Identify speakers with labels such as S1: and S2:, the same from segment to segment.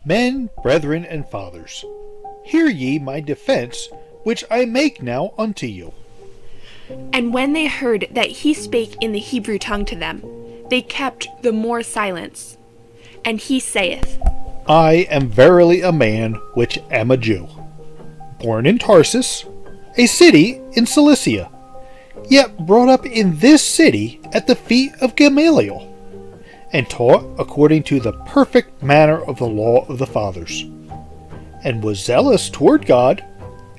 S1: Men, brethren, and fathers, hear ye my defense, which I make now unto you.
S2: And when they heard that he spake in the Hebrew tongue to them, they kept the more silence. And he saith,
S1: I am verily a man which am a Jew, born in Tarsus, a city in Cilicia, yet brought up in this city at the feet of Gamaliel, and taught according to the perfect manner of the law of the fathers, and was zealous toward God,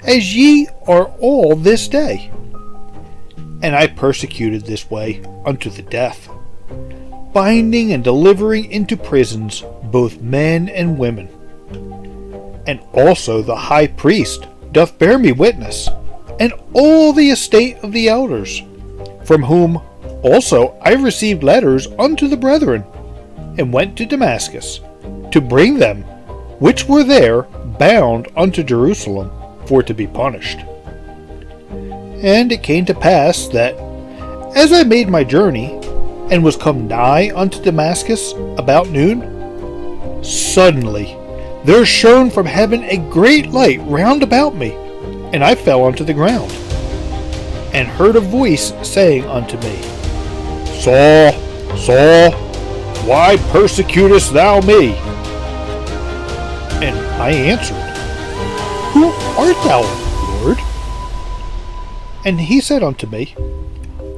S1: as ye are all this day. And I persecuted this way unto the death, binding and delivering into prisons both men and women. And also the high priest doth bear me witness, and all the estate of the elders, from whom also I received letters unto the brethren, and went to Damascus, to bring them which were there bound unto Jerusalem, for to be punished. And it came to pass that, as I made my journey, and was come nigh unto Damascus about noon, suddenly there shone from heaven a great light round about me, and I fell unto the ground, and heard a voice saying unto me, Saul, Saul, why persecutest thou me? And I answered, Who art thou, Lord? And he said unto me,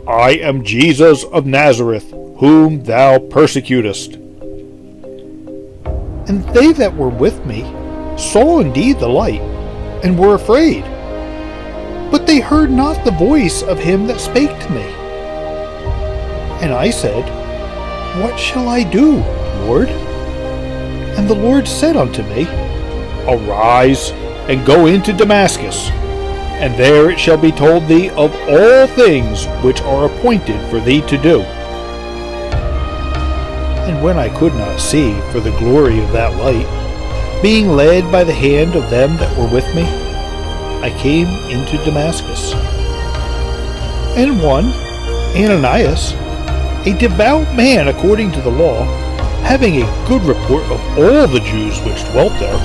S1: I am Jesus of Nazareth, whom thou persecutest. And they that were with me saw indeed the light, and were afraid. But they heard not the voice of him that spake to me. And I said, What shall I do, Lord? And the Lord said unto me, Arise, and go into Damascus, and there it shall be told thee of all things which are appointed for thee to do. And when I could not see for the glory of that light, being led by the hand of them that were with me, I came into Damascus. And one, Ananias, a devout man according to the law, having a good report of all the Jews which dwelt there,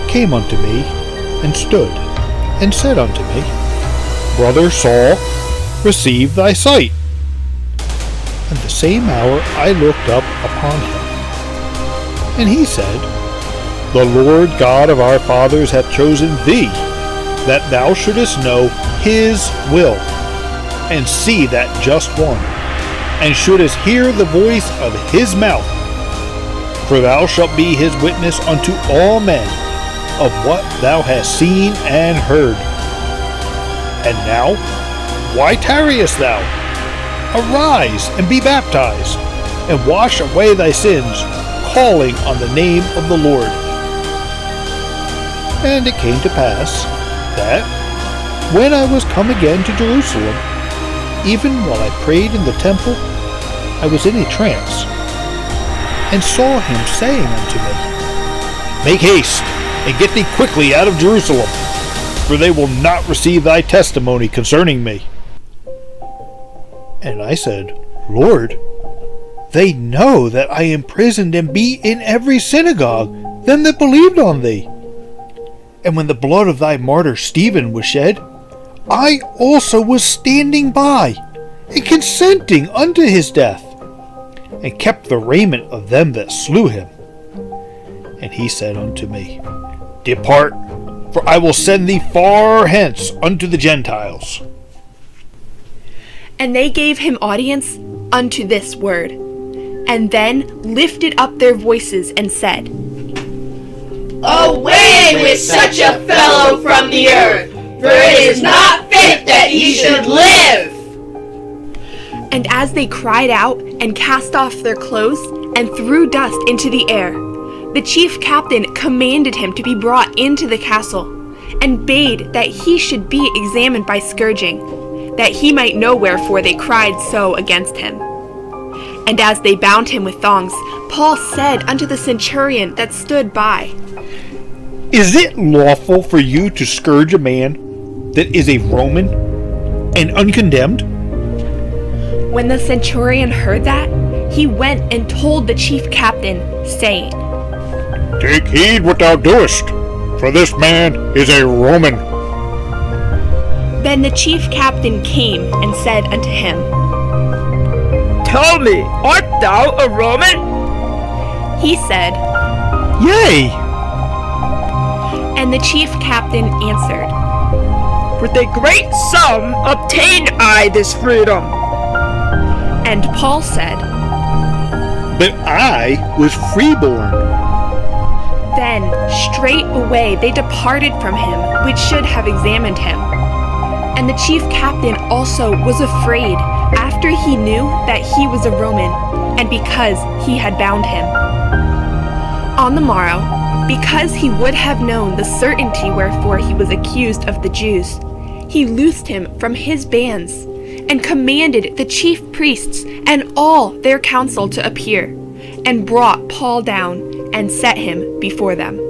S1: came unto me, and stood, and said unto me, Brother Saul, receive thy sight. And the same hour I looked up upon him. And he said, The Lord God of our fathers hath chosen thee, that thou shouldest know his will, and see that just one, and shouldest hear the voice of his mouth. For thou shalt be his witness unto all men of what thou hast seen and heard. And now, why tarriest thou? Arise and be baptized, and wash away thy sins, calling on the name of the Lord. And it came to pass that, when I was come again to Jerusalem, even while I prayed in the temple, I was in a trance, and saw him saying unto me, Make haste, and get thee quickly out of Jerusalem, for they will not receive thy testimony concerning me. And I said, Lord, they know that I am imprisoned and be in every synagogue them that believed on thee. And when the blood of thy martyr Stephen was shed, I also was standing by, and consenting unto his death, and kept the raiment of them that slew him. And he said unto me, Depart, for I will send thee far hence unto the Gentiles.
S2: And they gave him audience unto this word, and then lifted up their voices and said,
S3: Away with such a fellow from the earth, for it is not fit that he should live.
S2: And as they cried out and cast off their clothes and threw dust into the air, the chief captain commanded him to be brought into the castle, and bade that he should be examined by scourging, that he might know wherefore they cried so against him. And as they bound him with thongs, Paul said unto the centurion that stood by,
S1: Is it lawful for you to scourge a man that is a Roman and uncondemned?
S2: When the centurion heard that, he went and told the chief captain, saying,
S1: Take heed what thou doest, for this man is a Roman.
S2: Then the chief captain came and said unto him,
S4: Tell me, art thou a Roman?
S2: He said,
S1: Yea.
S2: and the chief captain answered,
S4: With a great sum obtained I this freedom.
S2: And Paul said,
S1: But I was freeborn.
S2: Then straightway they departed from him, which should have examined him. And the chief captain also was afraid, after he knew that he was a Roman, and because he had bound him. On the morrow, because he would have known the certainty wherefore he was accused of the Jews, he loosed him from his bands, and commanded the chief priests and all their council to appear, and brought Paul down, and set him before them.